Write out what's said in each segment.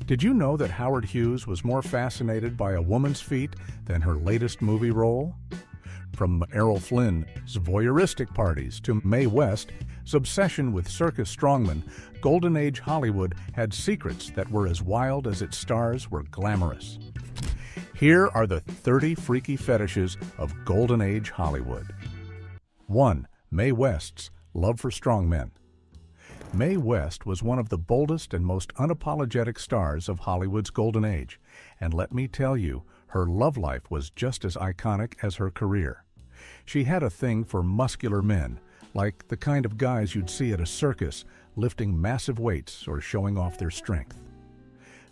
Did you know that Howard Hughes was more fascinated by a woman's feet than her latest movie role? From Errol Flynn's voyeuristic parties to Mae West's obsession with circus strongmen, Golden Age Hollywood had secrets that were as wild as its stars were glamorous. Here are the 30 freaky fetishes of Golden Age Hollywood. 1. Mae West's love for strongmen. Mae West was one of the boldest and most unapologetic stars of Hollywood's Golden Age, and let me tell you, her love life was just as iconic as her career. She had a thing for muscular men, like the kind of guys you'd see at a circus, lifting massive weights or showing off their strength.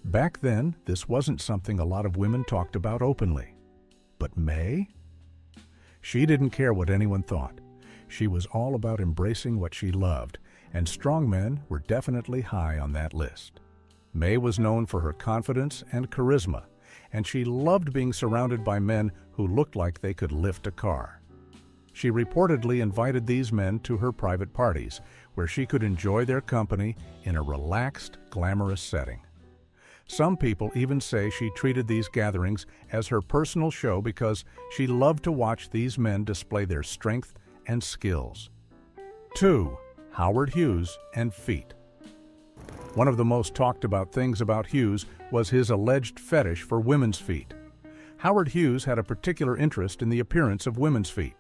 Back then, this wasn't something a lot of women talked about openly. But Mae? She didn't care what anyone thought. She was all about embracing what she loved, and strong men were definitely high on that list. Mae was known for her confidence and charisma, and she loved being surrounded by men who looked like they could lift a car. She reportedly invited these men to her private parties, where she could enjoy their company in a relaxed, glamorous setting. Some people even say she treated these gatherings as her personal show because she loved to watch these men display their strength and skills. 2. Howard Hughes and feet. One of the most talked about things about Hughes was his alleged fetish for women's feet. Howard Hughes had a particular interest in the appearance of women's feet.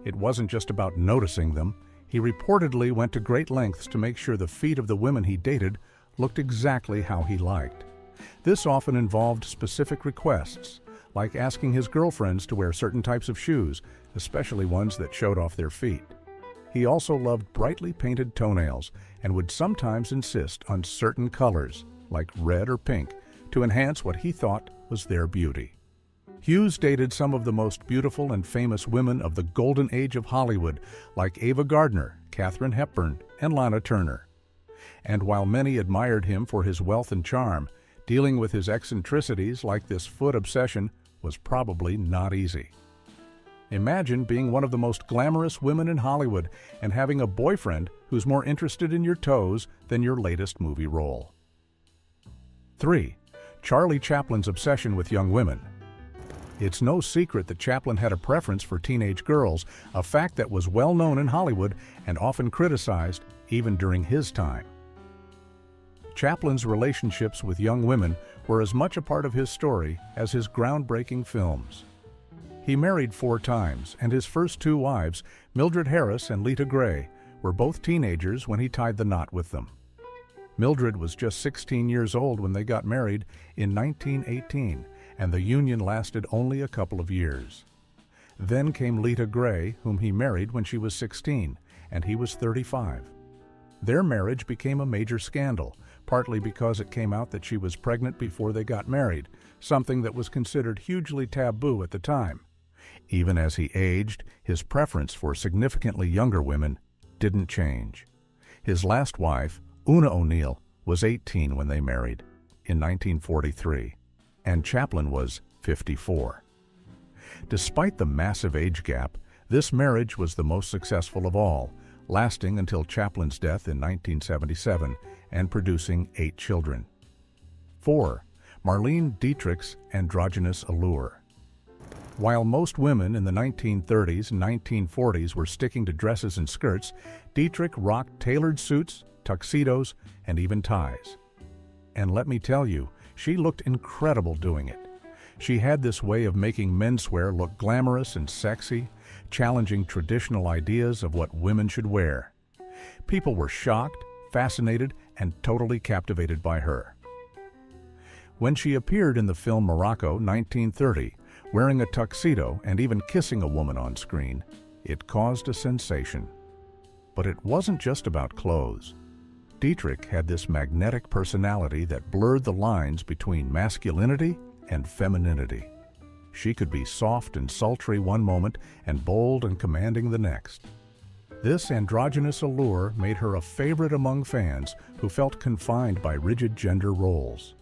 It wasn't just about noticing them. He reportedly went to great lengths to make sure the feet of the women he dated looked exactly how he liked. This often involved specific requests, like asking his girlfriends to wear certain types of shoes, especially ones that showed off their feet. He also loved brightly painted toenails and would sometimes insist on certain colors, like red or pink, to enhance what he thought was their beauty. Hughes dated some of the most beautiful and famous women of the Golden Age of Hollywood, like Ava Gardner, Katharine Hepburn, and Lana Turner. And while many admired him for his wealth and charm, dealing with his eccentricities like this foot obsession was probably not easy. Imagine being one of the most glamorous women in Hollywood and having a boyfriend who's more interested in your toes than your latest movie role. 3. Charlie Chaplin's obsession with young women. It's no secret that Chaplin had a preference for teenage girls, a fact that was well known in Hollywood and often criticized even during his time. Chaplin's relationships with young women were as much a part of his story as his groundbreaking films. He married 4 times, and his first 2 wives, Mildred Harris and Lita Grey, were both teenagers when he tied the knot with them. Mildred was just 16 years old when they got married in 1918, and the union lasted only a couple of years. Then came Lita Grey, whom he married when she was 16, and he was 35. Their marriage became a major scandal, partly because it came out that she was pregnant before they got married, something that was considered hugely taboo at the time. Even as he aged, his preference for significantly younger women didn't change. His last wife, Una O'Neill, was 18 when they married, in 1943, and Chaplin was 54. Despite the massive age gap, this marriage was the most successful of all, lasting until Chaplin's death in 1977 and producing 8 children. 4. Marlene Dietrich's androgynous allure. While most women in the 1930s and 1940s were sticking to dresses and skirts, Dietrich rocked tailored suits, tuxedos, and even ties. And let me tell you, she looked incredible doing it. She had this way of making menswear look glamorous and sexy, challenging traditional ideas of what women should wear. People were shocked, fascinated, and totally captivated by her. When she appeared in the film Morocco, 1930, wearing a tuxedo and even kissing a woman on screen, it caused a sensation. But it wasn't just about clothes. Dietrich had this magnetic personality that blurred the lines between masculinity and femininity. She could be soft and sultry one moment and bold and commanding the next. This androgynous allure made her a favorite among fans who felt confined by rigid gender roles.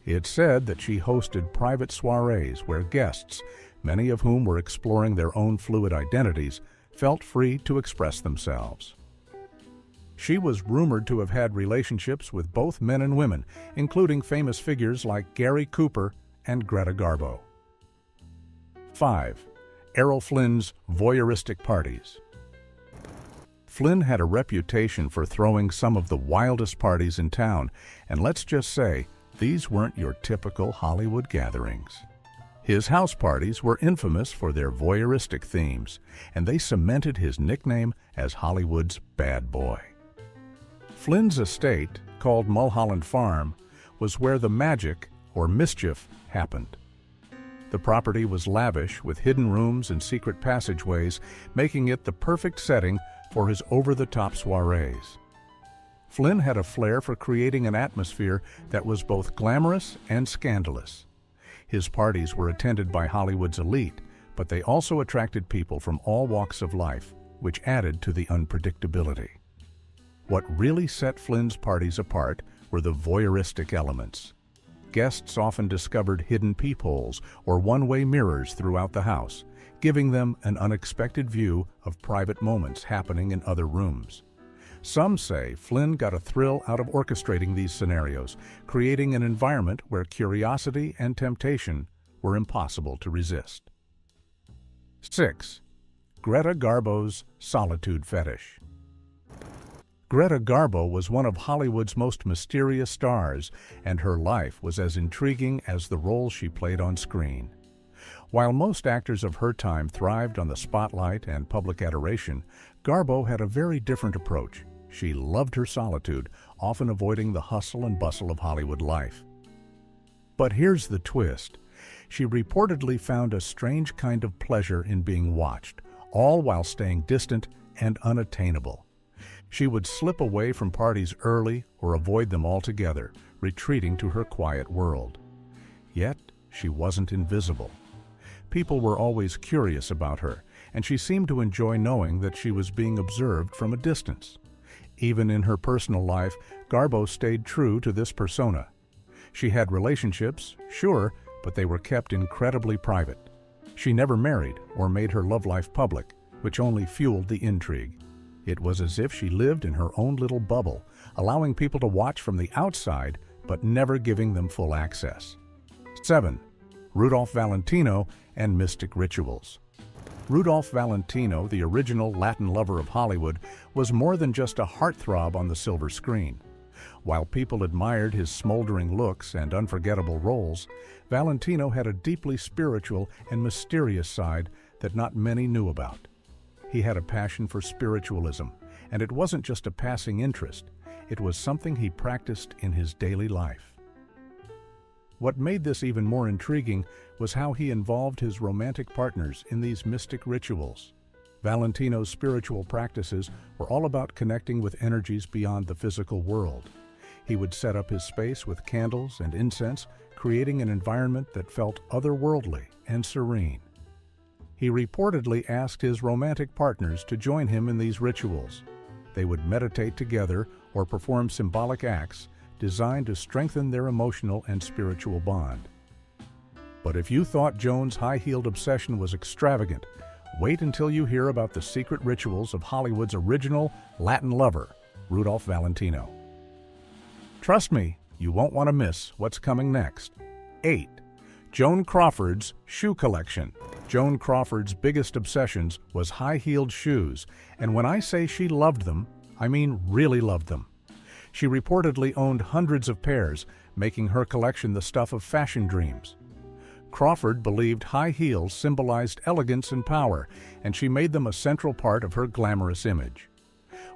It's said that she hosted private soirees where guests, many of whom were exploring their own fluid identities, felt free to express themselves. She was rumored to have had relationships with both men and women, including famous figures like Gary Cooper and Greta Garbo. 5. Errol Flynn's voyeuristic parties. Flynn had a reputation for throwing some of the wildest parties in town, and let's just say, these weren't your typical Hollywood gatherings. His house parties were infamous for their voyeuristic themes, and they cemented his nickname as Hollywood's bad boy. Flynn's estate, called Mulholland Farm, was where the magic, or mischief, happened. The property was lavish with hidden rooms and secret passageways, making it the perfect setting for his over-the-top soirees. Flynn had a flair for creating an atmosphere that was both glamorous and scandalous. His parties were attended by Hollywood's elite, but they also attracted people from all walks of life, which added to the unpredictability. What really set Flynn's parties apart were the voyeuristic elements. Guests often discovered hidden peepholes or one-way mirrors throughout the house, giving them an unexpected view of private moments happening in other rooms. Some say Flynn got a thrill out of orchestrating these scenarios, creating an environment where curiosity and temptation were impossible to resist. 6. Greta Garbo's solitude fetish. Greta Garbo was one of Hollywood's most mysterious stars, and her life was as intriguing as the roles she played on screen. While most actors of her time thrived on the spotlight and public adoration, Garbo had a very different approach. She loved her solitude, often avoiding the hustle and bustle of Hollywood life. But here's the twist. She reportedly found a strange kind of pleasure in being watched, all while staying distant and unattainable. She would slip away from parties early or avoid them altogether, retreating to her quiet world. Yet, she wasn't invisible. People were always curious about her, and she seemed to enjoy knowing that she was being observed from a distance. Even in her personal life, Garbo stayed true to this persona. She had relationships, sure, but they were kept incredibly private. She never married or made her love life public, which only fueled the intrigue. It was as if she lived in her own little bubble, allowing people to watch from the outside, but never giving them full access. 7. Rudolph Valentino and mystic rituals. Rudolph Valentino, the original Latin lover of Hollywood, was more than just a heartthrob on the silver screen. While people admired his smoldering looks and unforgettable roles, Valentino had a deeply spiritual and mysterious side that not many knew about. He had a passion for spiritualism, and it wasn't just a passing interest. It was something he practiced in his daily life. What made this even more intriguing was how he involved his romantic partners in these mystic rituals. Valentino's spiritual practices were all about connecting with energies beyond the physical world. He would set up his space with candles and incense, creating an environment that felt otherworldly and serene. He reportedly asked his romantic partners to join him in these rituals. They would meditate together or perform symbolic acts designed to strengthen their emotional and spiritual bond. But if you thought Joan's high-heeled obsession was extravagant, wait until you hear about the secret rituals of Hollywood's original Latin lover, Rudolph Valentino. Trust me, you won't want to miss what's coming next. 8. Joan Crawford's shoe collection. Joan Crawford's biggest obsessions was high-heeled shoes, and when I say she loved them, I mean really loved them. She reportedly owned hundreds of pairs, making her collection the stuff of fashion dreams. Crawford believed high heels symbolized elegance and power, and she made them a central part of her glamorous image.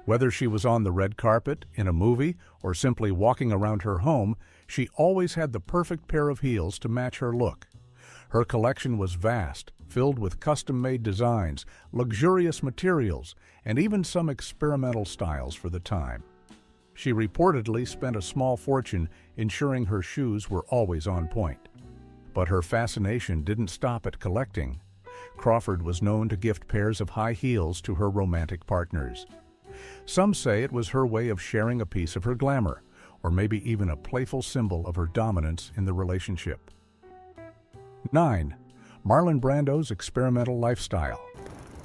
Whether she was on the red carpet, in a movie, or simply walking around her home, she always had the perfect pair of heels to match her look. Her collection was vast, filled with custom-made designs, luxurious materials, and even some experimental styles for the time. She reportedly spent a small fortune ensuring her shoes were always on point. But her fascination didn't stop at collecting. Crawford was known to gift pairs of high heels to her romantic partners. Some say it was her way of sharing a piece of her glamour, or maybe even a playful symbol of her dominance in the relationship. 9. Marlon Brando's experimental lifestyle.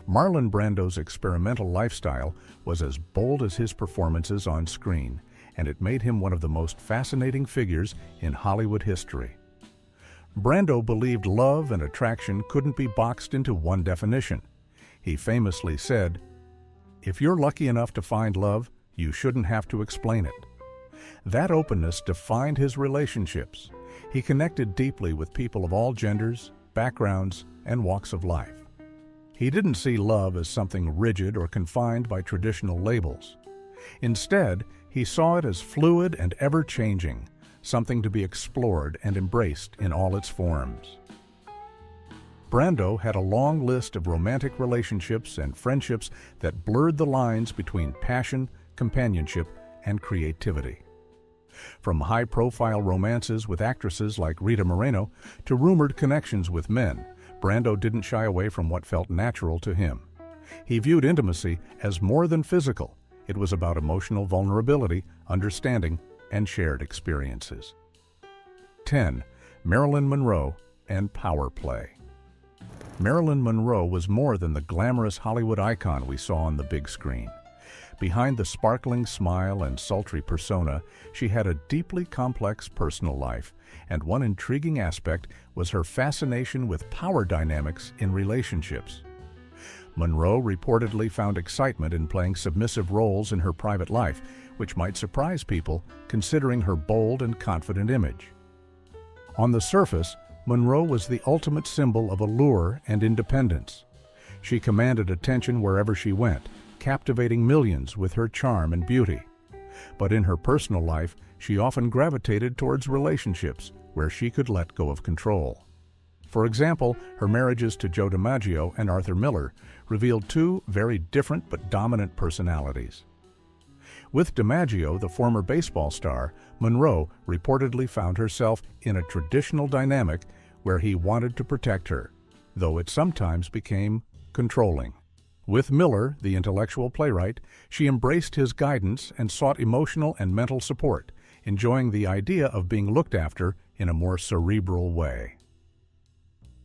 Marlon Brando's experimental lifestyle was as bold as his performances on screen, and it made him one of the most fascinating figures in Hollywood history. Brando believed love and attraction couldn't be boxed into one definition. He famously said, "If you're lucky enough to find love, you shouldn't have to explain it." That openness defined his relationships. He connected deeply with people of all genders, backgrounds, and walks of life. He didn't see love as something rigid or confined by traditional labels. Instead, he saw it as fluid and ever-changing, something to be explored and embraced in all its forms. Brando had a long list of romantic relationships and friendships that blurred the lines between passion, companionship, and creativity. From high-profile romances with actresses like Rita Moreno to rumored connections with men, Brando didn't shy away from what felt natural to him. He viewed intimacy as more than physical. It was about emotional vulnerability, understanding, and shared experiences. 10. Marilyn Monroe and power play. Marilyn Monroe was more than the glamorous Hollywood icon we saw on the big screen. Behind the sparkling smile and sultry persona, she had a deeply complex personal life, and one intriguing aspect was her fascination with power dynamics in relationships. Monroe reportedly found excitement in playing submissive roles in her private life, which might surprise people considering her bold and confident image. On the surface, Monroe was the ultimate symbol of allure and independence. She commanded attention wherever she went, captivating millions with her charm and beauty. But in her personal life, she often gravitated towards relationships where she could let go of control. For example, her marriages to Joe DiMaggio and Arthur Miller revealed two very different but dominant personalities. With DiMaggio, the former baseball star, Monroe reportedly found herself in a traditional dynamic where he wanted to protect her, though it sometimes became controlling. With Miller, the intellectual playwright, she embraced his guidance and sought emotional and mental support, enjoying the idea of being looked after in a more cerebral way.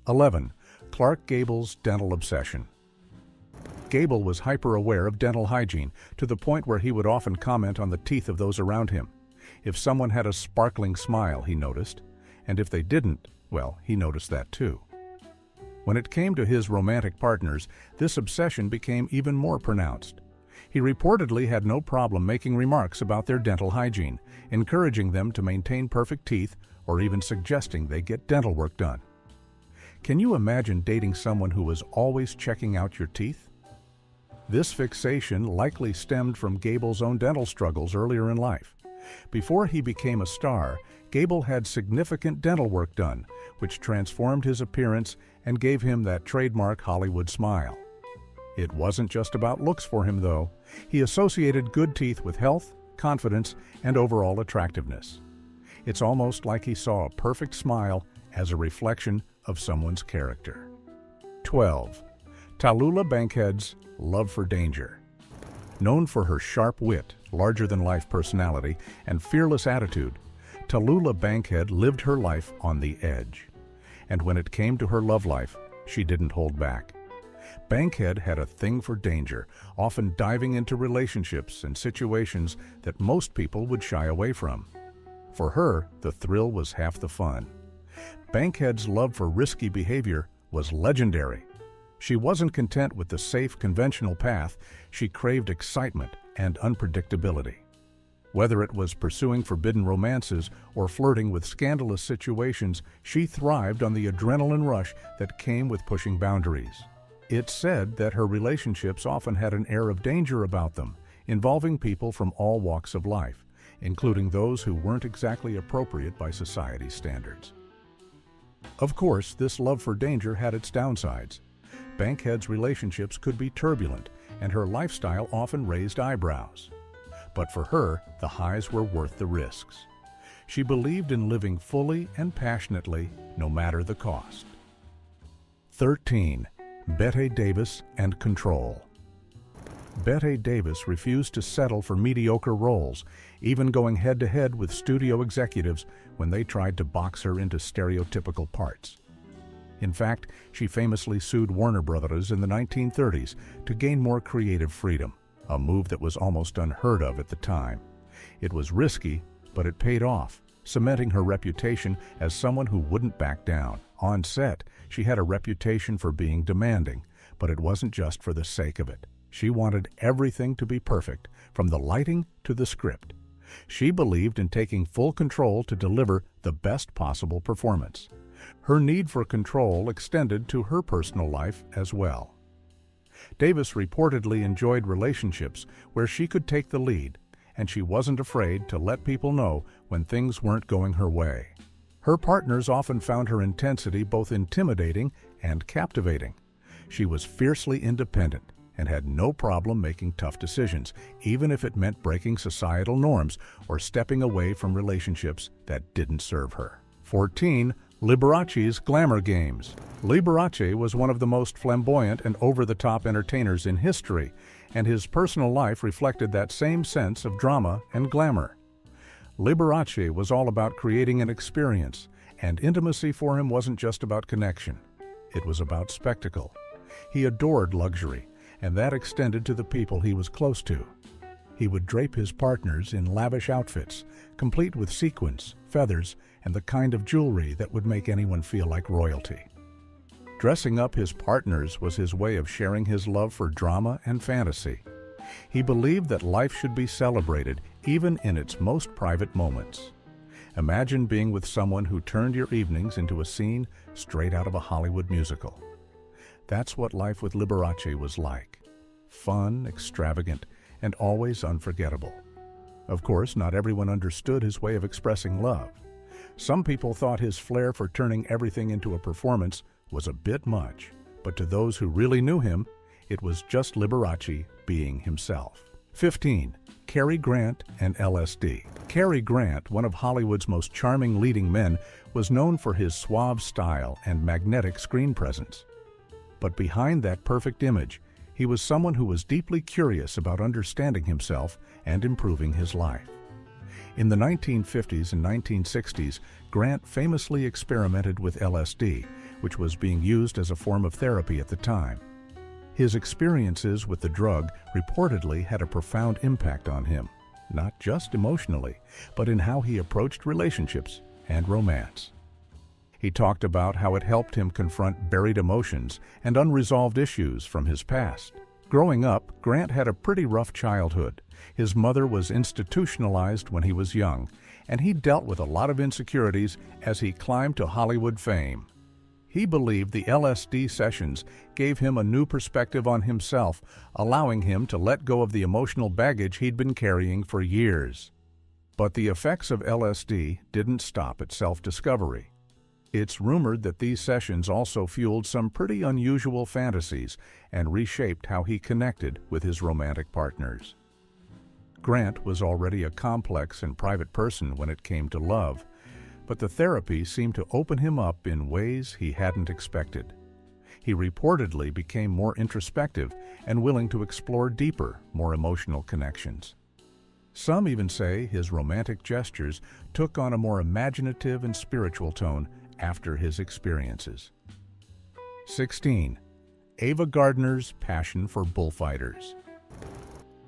11. Clark Gable's dental obsession. Gable was hyper-aware of dental hygiene to the point where he would often comment on the teeth of those around him. If someone had a sparkling smile, he noticed, and if they didn't, well, he noticed that too. When it came to his romantic partners, this obsession became even more pronounced. He reportedly had no problem making remarks about their dental hygiene, encouraging them to maintain perfect teeth or even suggesting they get dental work done. Can you imagine dating someone who was always checking out your teeth? This fixation likely stemmed from Gable's own dental struggles earlier in life. Before he became a star, Gable had significant dental work done, which transformed his appearance and gave him that trademark Hollywood smile. It wasn't just about looks for him, though. He associated good teeth with health, confidence, and overall attractiveness. It's almost like he saw a perfect smile as a reflection of someone's character. 12. Tallulah Bankhead's love for danger. Known for her sharp wit, larger-than-life personality, and fearless attitude, Tallulah Bankhead lived her life on the edge. And when it came to her love life, she didn't hold back. Bankhead had a thing for danger, often diving into relationships and situations that most people would shy away from. For her, the thrill was half the fun. Bankhead's love for risky behavior was legendary. She wasn't content with the safe, conventional path. She craved excitement and unpredictability. Whether it was pursuing forbidden romances or flirting with scandalous situations, she thrived on the adrenaline rush that came with pushing boundaries. It's said that her relationships often had an air of danger about them, involving people from all walks of life, including those who weren't exactly appropriate by society's standards. Of course, this love for danger had its downsides. Bankhead's relationships could be turbulent, and her lifestyle often raised eyebrows. But for her, the highs were worth the risks. She believed in living fully and passionately, no matter the cost. 13. Bette Davis and control. Bette Davis refused to settle for mediocre roles, even going head-to-head with studio executives when they tried to box her into stereotypical parts. In fact, she famously sued Warner Brothers in the 1930s to gain more creative freedom, a move that was almost unheard of at the time. It was risky, but it paid off, cementing her reputation as someone who wouldn't back down. On set, she had a reputation for being demanding, but it wasn't just for the sake of it. She wanted everything to be perfect, from the lighting to the script. She believed in taking full control to deliver the best possible performance. Her need for control extended to her personal life as well. Davis reportedly enjoyed relationships where she could take the lead, and she wasn't afraid to let people know when things weren't going her way. Her partners often found her intensity both intimidating and captivating. She was fiercely independent and had no problem making tough decisions, even if it meant breaking societal norms or stepping away from relationships that didn't serve her. 14. Liberace's glamour games. Liberace was one of the most flamboyant and over-the-top entertainers in history, and his personal life reflected that same sense of drama and glamour. Liberace was all about creating an experience, and intimacy for him wasn't just about connection. It was about spectacle. He adored luxury, and that extended to the people he was close to. He would drape his partners in lavish outfits, complete with sequins, feathers, and the kind of jewelry that would make anyone feel like royalty. Dressing up his partners was his way of sharing his love for drama and fantasy. He believed that life should be celebrated even in its most private moments. Imagine being with someone who turned your evenings into a scene straight out of a Hollywood musical. That's what life with Liberace was like. Fun, extravagant, and always unforgettable. Of course, not everyone understood his way of expressing love. Some people thought his flair for turning everything into a performance was a bit much, but to those who really knew him, it was just Liberace being himself. 15. Cary Grant and LSD. Cary Grant, one of Hollywood's most charming leading men, was known for his suave style and magnetic screen presence. But behind that perfect image, he was someone who was deeply curious about understanding himself and improving his life. In the 1950s and 1960s, Grant famously experimented with LSD, which was being used as a form of therapy at the time. His experiences with the drug reportedly had a profound impact on him, not just emotionally, but in how he approached relationships and romance. He talked about how it helped him confront buried emotions and unresolved issues from his past. Growing up, Grant had a pretty rough childhood. His mother was institutionalized when he was young, and he dealt with a lot of insecurities as he climbed to Hollywood fame. He believed the LSD sessions gave him a new perspective on himself, allowing him to let go of the emotional baggage he'd been carrying for years. But the effects of LSD didn't stop at self-discovery. It's rumored that these sessions also fueled some pretty unusual fantasies and reshaped how he connected with his romantic partners. Grant was already a complex and private person when it came to love, but the therapy seemed to open him up in ways he hadn't expected. He reportedly became more introspective and willing to explore deeper, more emotional connections. Some even say his romantic gestures took on a more imaginative and spiritual tone after his experiences. 16. Ava Gardner's passion for bullfighters.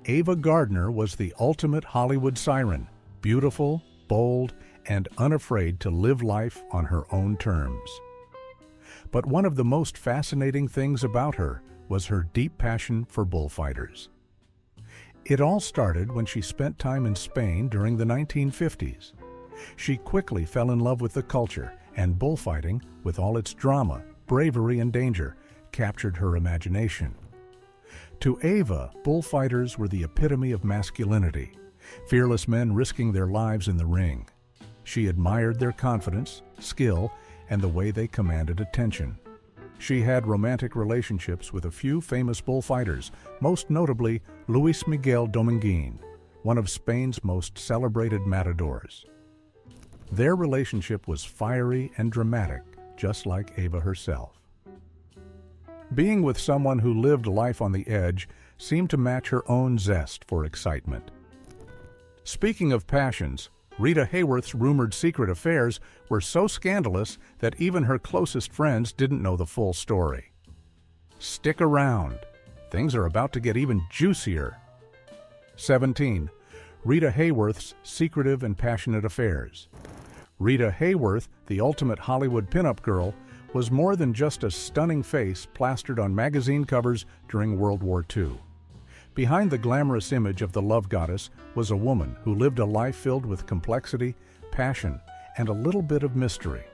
Ava Gardner was the ultimate Hollywood siren, beautiful, bold, and unafraid to live life on her own terms. But one of the most fascinating things about her was her deep passion for bullfighters. It all started when she spent time in Spain during the 1950s. She quickly fell in love with the culture, and bullfighting, with all its drama, bravery, and danger, captured her imagination. To Ava, bullfighters were the epitome of masculinity, fearless men risking their lives in the ring. She admired their confidence, skill, and the way they commanded attention. She had romantic relationships with a few famous bullfighters, most notably Luis Miguel Dominguín, one of Spain's most celebrated matadors. Their relationship was fiery and dramatic, just like Ava herself. Being with someone who lived life on the edge seemed to match her own zest for excitement. Speaking of passions, Rita Hayworth's rumored secret affairs were so scandalous that even her closest friends didn't know the full story. Stick around. Things are about to get even juicier. 17. Rita Hayworth's secretive and passionate affairs. Rita Hayworth, the ultimate Hollywood pinup girl, was more than just a stunning face plastered on magazine covers during World War II. Behind the glamorous image of the love goddess was a woman who lived a life filled with complexity, passion, and a little bit of mystery.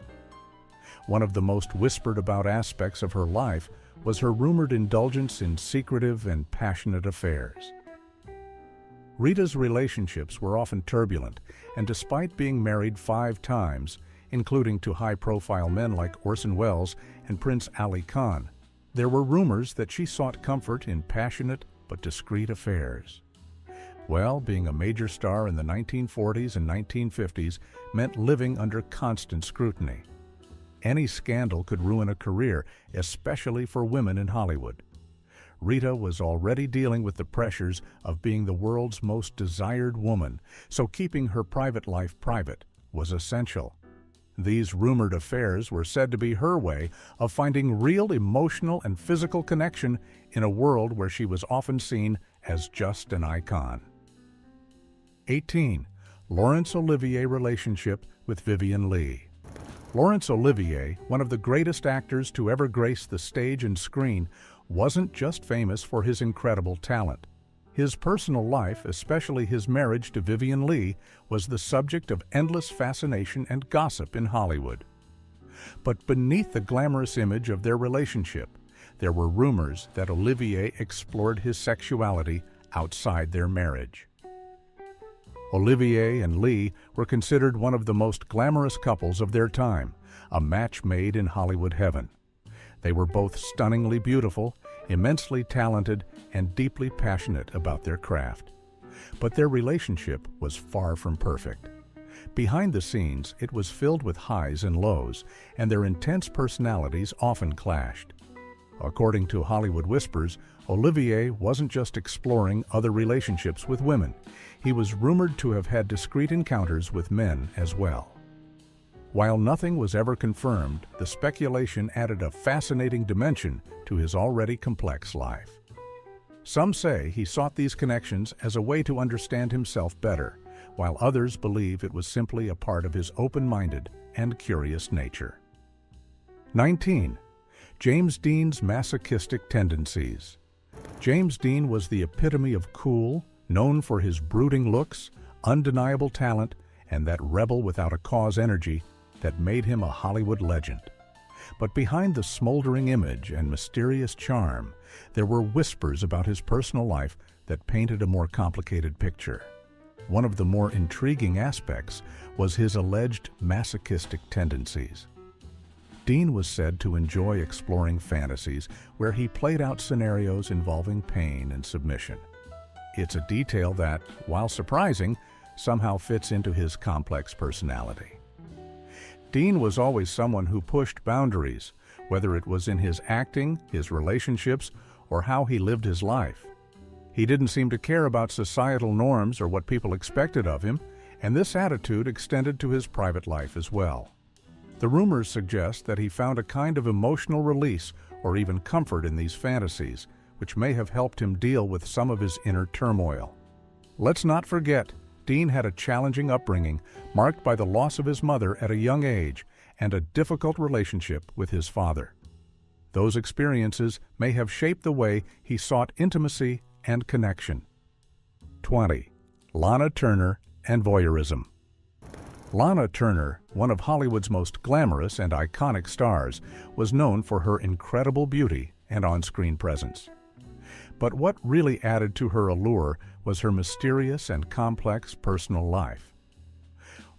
One of the most whispered about aspects of her life was her rumored indulgence in secretive and passionate affairs. Rita's relationships were often turbulent, and despite being married 5 times, including to high-profile men like Orson Welles and Prince Ali Khan, there were rumors that she sought comfort in passionate but discreet affairs. Well, being a major star in the 1940s and 1950s meant living under constant scrutiny. Any scandal could ruin a career, especially for women in Hollywood. Rita was already dealing with the pressures of being the world's most desired woman, so keeping her private life private was essential. These rumored affairs were said to be her way of finding real emotional and physical connection in a world where she was often seen as just an icon. 18. Laurence Olivier relationship with Vivien Leigh. Laurence Olivier, one of the greatest actors to ever grace the stage and screen, wasn't just famous for his incredible talent. His personal life, especially his marriage to Vivien Leigh, was the subject of endless fascination and gossip in Hollywood. But beneath the glamorous image of their relationship, there were rumors that Olivier explored his sexuality outside their marriage. Olivier and Leigh were considered one of the most glamorous couples of their time, a match made in Hollywood heaven. They were both stunningly beautiful, immensely talented, and deeply passionate about their craft. But their relationship was far from perfect. Behind the scenes, it was filled with highs and lows, and their intense personalities often clashed. According to Hollywood Whispers, Olivier wasn't just exploring other relationships with women. He was rumored to have had discreet encounters with men as well. While nothing was ever confirmed, the speculation added a fascinating dimension to his already complex life. Some say he sought these connections as a way to understand himself better, while others believe it was simply a part of his open-minded and curious nature. 19. James Dean's masochistic tendencies. James Dean was the epitome of cool, known for his brooding looks, undeniable talent, and that rebel-without-a-cause energy that made him a Hollywood legend. But behind the smoldering image and mysterious charm, there were whispers about his personal life that painted a more complicated picture. One of the more intriguing aspects was his alleged masochistic tendencies. Dean was said to enjoy exploring fantasies where he played out scenarios involving pain and submission. It's a detail that, while surprising, somehow fits into his complex personality. Dean was always someone who pushed boundaries, whether it was in his acting, his relationships, or how he lived his life. He didn't seem to care about societal norms or what people expected of him, and this attitude extended to his private life as well. The rumors suggest that he found a kind of emotional release or even comfort in these fantasies, which may have helped him deal with some of his inner turmoil. Let's not forget, Dean had a challenging upbringing marked by the loss of his mother at a young age and a difficult relationship with his father. Those experiences may have shaped the way he sought intimacy and connection. 20. Lana Turner and voyeurism. Lana Turner, one of Hollywood's most glamorous and iconic stars, was known for her incredible beauty and on-screen presence. But what really added to her allure was her mysterious and complex personal life.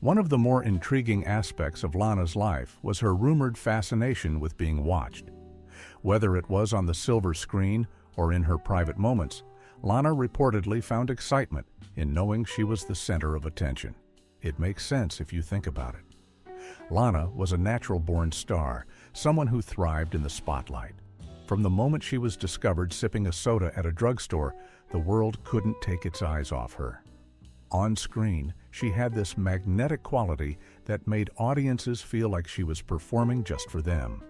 One of the more intriguing aspects of Lana's life was her rumored fascination with being watched. Whether it was on the silver screen or in her private moments, Lana reportedly found excitement in knowing she was the center of attention. It makes sense if you think about it. Lana was a natural-born star, someone who thrived in the spotlight. From the moment she was discovered sipping a soda at a drugstore, the world couldn't take its eyes off her. On screen, she had this magnetic quality that made audiences feel like she was performing just for them.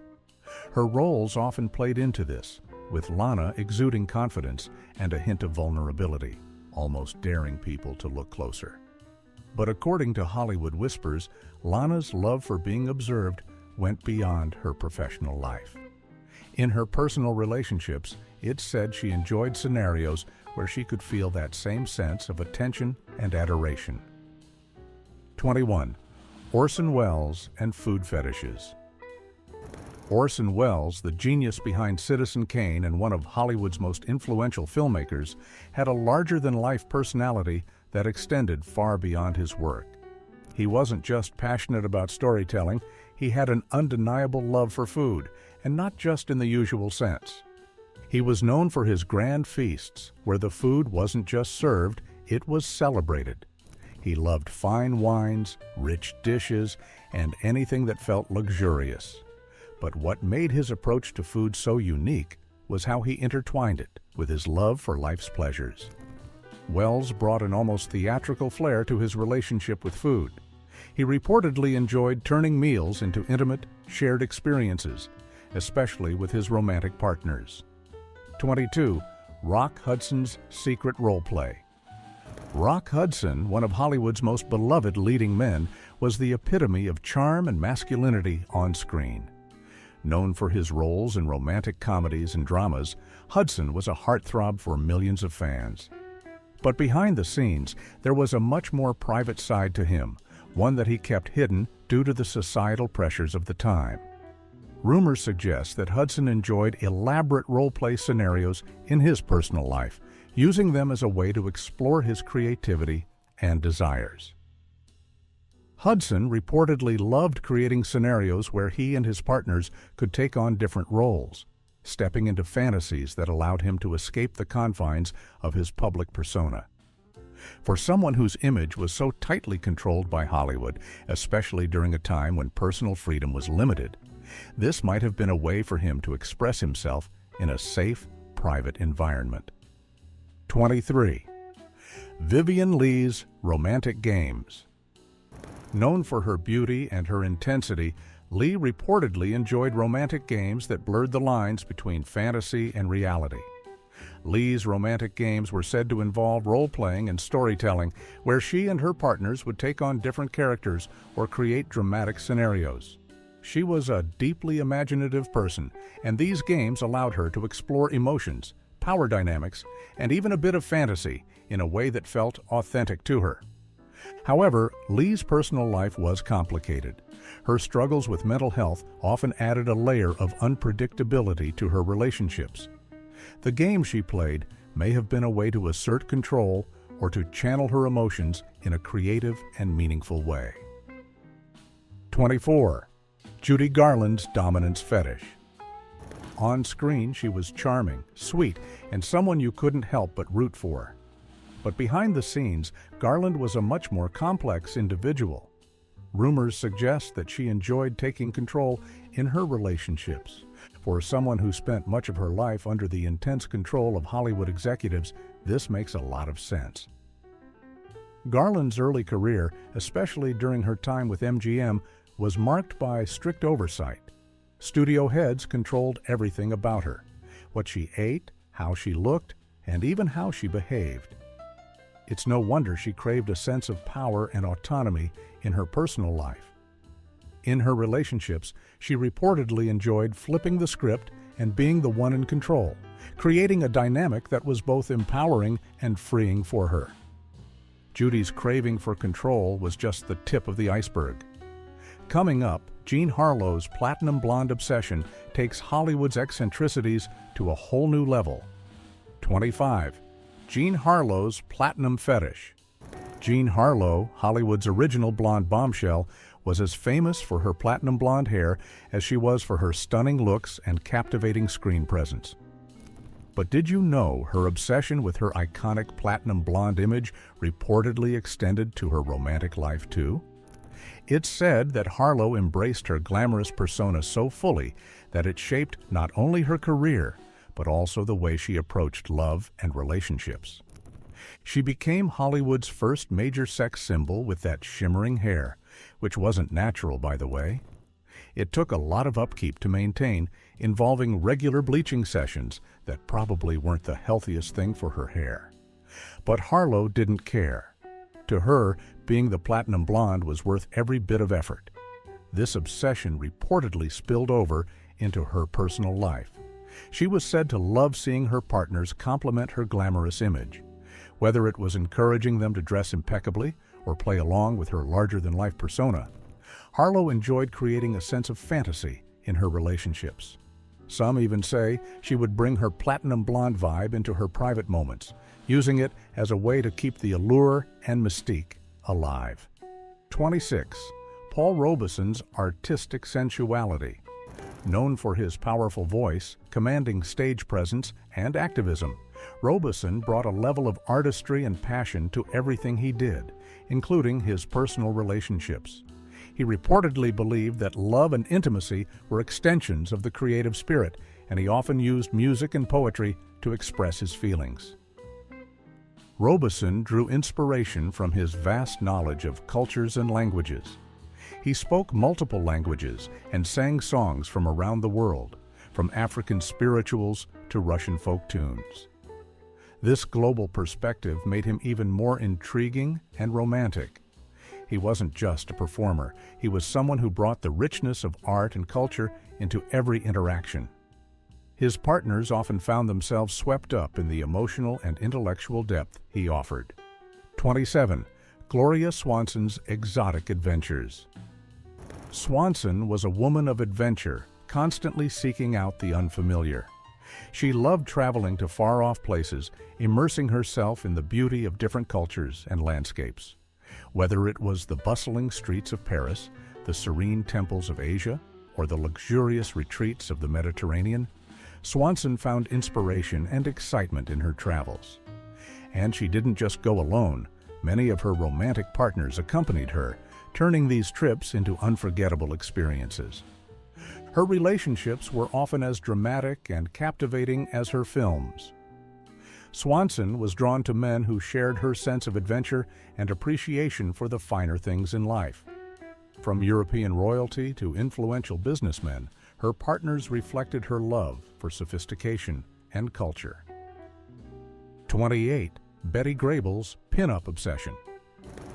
Her roles often played into this, with Lana exuding confidence and a hint of vulnerability, almost daring people to look closer. But according to Hollywood Whispers, Lana's love for being observed went beyond her professional life. In her personal relationships, it's said she enjoyed scenarios where she could feel that same sense of attention and adoration. 21. Orson Welles and food fetishes. Orson Welles, the genius behind Citizen Kane and one of Hollywood's most influential filmmakers, had a larger-than-life personality that extended far beyond his work. He wasn't just passionate about storytelling, he had an undeniable love for food, and not just in the usual sense. He was known for his grand feasts, where the food wasn't just served, it was celebrated. He loved fine wines, rich dishes, and anything that felt luxurious. But what made his approach to food so unique was how he intertwined it with his love for life's pleasures. Welles brought an almost theatrical flair to his relationship with food. He reportedly enjoyed turning meals into intimate, shared experiences, especially with his romantic partners. 22. Rock Hudson's secret role play. Rock Hudson, one of Hollywood's most beloved leading men, was the epitome of charm and masculinity on screen. Known for his roles in romantic comedies and dramas, Hudson was a heartthrob for millions of fans. But behind the scenes, there was a much more private side to him, one that he kept hidden due to the societal pressures of the time. Rumors suggest that Hudson enjoyed elaborate role-play scenarios in his personal life, using them as a way to explore his creativity and desires. Hudson reportedly loved creating scenarios where he and his partners could take on different roles, stepping into fantasies that allowed him to escape the confines of his public persona. For someone whose image was so tightly controlled by Hollywood, especially during a time when personal freedom was limited, this might have been a way for him to express himself in a safe, private environment. 23. Vivien Leigh's romantic games. Known for her beauty and her intensity, Leigh reportedly enjoyed romantic games that blurred the lines between fantasy and reality. Leigh's romantic games were said to involve role-playing and storytelling, where she and her partners would take on different characters or create dramatic scenarios. She was a deeply imaginative person, and these games allowed her to explore emotions, power dynamics, and even a bit of fantasy in a way that felt authentic to her. However, Leigh's personal life was complicated. Her struggles with mental health often added a layer of unpredictability to her relationships. The game she played may have been a way to assert control or to channel her emotions in a creative and meaningful way. 24. Judy Garland's dominance fetish. On screen, she was charming, sweet, and someone you couldn't help but root for. But behind the scenes, Garland was a much more complex individual. Rumors suggest that she enjoyed taking control in her relationships. For someone who spent much of her life under the intense control of Hollywood executives, this makes a lot of sense. Garland's early career, especially during her time with MGM, was marked by strict oversight. Studio heads controlled everything about her: what she ate, how she looked, and even how she behaved. It's no wonder she craved a sense of power and autonomy in her personal life. In her relationships, she reportedly enjoyed flipping the script and being the one in control, creating a dynamic that was both empowering and freeing for her. Judy's craving for control was just the tip of the iceberg. Coming up, Jean Harlow's platinum blonde obsession takes Hollywood's eccentricities to a whole new level. 25. Jean Harlow's platinum fetish. Jean Harlow, Hollywood's original blonde bombshell, was as famous for her platinum blonde hair as she was for her stunning looks and captivating screen presence. But did you know her obsession with her iconic platinum blonde image reportedly extended to her romantic life too? It's said that Harlow embraced her glamorous persona so fully that it shaped not only her career, but also the way she approached love and relationships. She became Hollywood's first major sex symbol with that shimmering hair, which wasn't natural, by the way. It took a lot of upkeep to maintain, involving regular bleaching sessions that probably weren't the healthiest thing for her hair. But Harlow didn't care. To her, being the platinum blonde was worth every bit of effort. This obsession reportedly spilled over into her personal life. She was said to love seeing her partners compliment her glamorous image. Whether it was encouraging them to dress impeccably or play along with her larger-than-life persona, Harlow enjoyed creating a sense of fantasy in her relationships. Some even say she would bring her platinum blonde vibe into her private moments, using it as a way to keep the allure and mystique alive. 26. Paul Robeson's artistic sensuality. Known for his powerful voice, commanding stage presence, and activism, Robeson brought a level of artistry and passion to everything he did, including his personal relationships. He reportedly believed that love and intimacy were extensions of the creative spirit, and he often used music and poetry to express his feelings. Robeson drew inspiration from his vast knowledge of cultures and languages. He spoke multiple languages and sang songs from around the world, from African spirituals to Russian folk tunes. This global perspective made him even more intriguing and romantic. He wasn't just a performer, he was someone who brought the richness of art and culture into every interaction. His partners often found themselves swept up in the emotional and intellectual depth he offered. 27. Gloria Swanson's exotic adventures. Swanson was a woman of adventure, constantly seeking out the unfamiliar. She loved traveling to far-off places, immersing herself in the beauty of different cultures and landscapes. Whether it was the bustling streets of Paris, the serene temples of Asia, or the luxurious retreats of the Mediterranean, Swanson found inspiration and excitement in her travels. And she didn't just go alone. Many of her romantic partners accompanied her, turning these trips into unforgettable experiences. Her relationships were often as dramatic and captivating as her films. Swanson was drawn to men who shared her sense of adventure and appreciation for the finer things in life. From European royalty to influential businessmen, her partners reflected her love for sophistication and culture. 28. Betty Grable's pin-up obsession.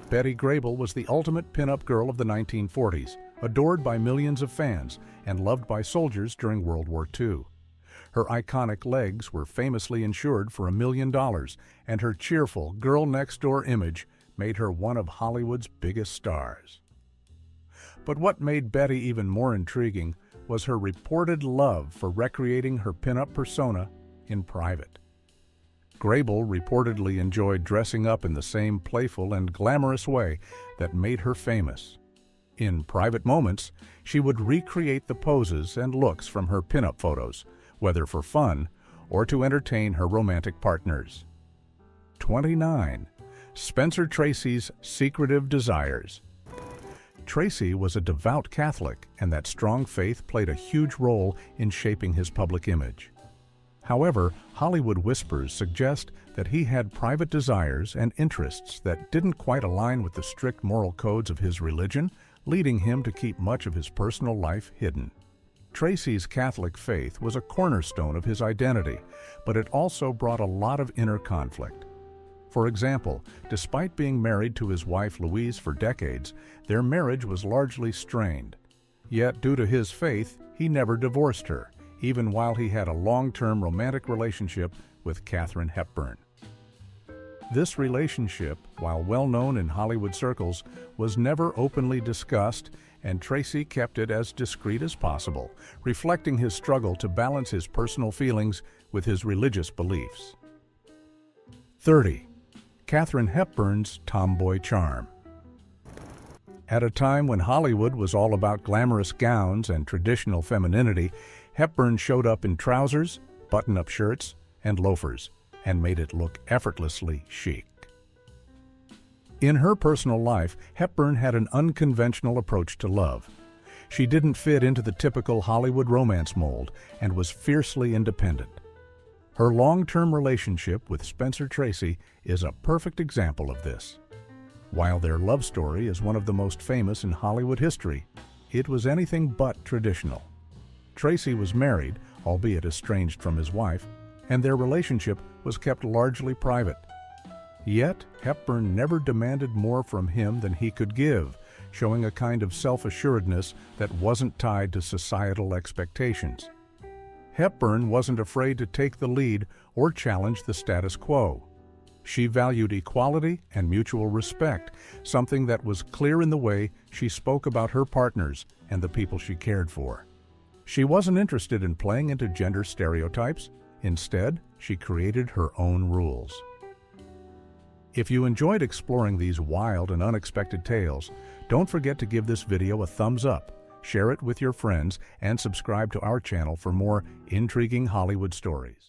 Betty Grable was the ultimate pin-up girl of the 1940s, adored by millions of fans and loved by soldiers during World War II. Her iconic legs were famously insured for $1 million, and her cheerful, girl-next-door image made her one of Hollywood's biggest stars. But what made Betty even more intriguing was her reported love for recreating her pin-up persona in private. Grable reportedly enjoyed dressing up in the same playful and glamorous way that made her famous. In private moments, she would recreate the poses and looks from her pin-up photos, whether for fun or to entertain her romantic partners. 29. Spencer Tracy's secretive desires. Tracy was a devout Catholic, and that strong faith played a huge role in shaping his public image. However, Hollywood whispers suggest that he had private desires and interests that didn't quite align with the strict moral codes of his religion, leading him to keep much of his personal life hidden. Tracy's Catholic faith was a cornerstone of his identity, but it also brought a lot of inner conflict. For example, despite being married to his wife Louise for decades, their marriage was largely strained. Yet, due to his faith, he never divorced her, even while he had a long-term romantic relationship with Katharine Hepburn. This relationship, while well known in Hollywood circles, was never openly discussed, and Tracy kept it as discreet as possible, reflecting his struggle to balance his personal feelings with his religious beliefs. 30. Katharine Hepburn's tomboy charm. At a time when Hollywood was all about glamorous gowns and traditional femininity, Hepburn showed up in trousers, button-up shirts, and loafers, and made it look effortlessly chic. In her personal life, Hepburn had an unconventional approach to love. She didn't fit into the typical Hollywood romance mold and was fiercely independent. Her long-term relationship with Spencer Tracy is a perfect example of this. While their love story is one of the most famous in Hollywood history, it was anything but traditional. Tracy was married, albeit estranged from his wife, and their relationship was kept largely private. Yet, Hepburn never demanded more from him than he could give, showing a kind of self-assuredness that wasn't tied to societal expectations. Hepburn wasn't afraid to take the lead or challenge the status quo. She valued equality and mutual respect, something that was clear in the way she spoke about her partners and the people she cared for. She wasn't interested in playing into gender stereotypes. Instead, she created her own rules. If you enjoyed exploring these wild and unexpected tales, don't forget to give this video a thumbs up, share it with your friends, and subscribe to our channel for more intriguing Hollywood stories.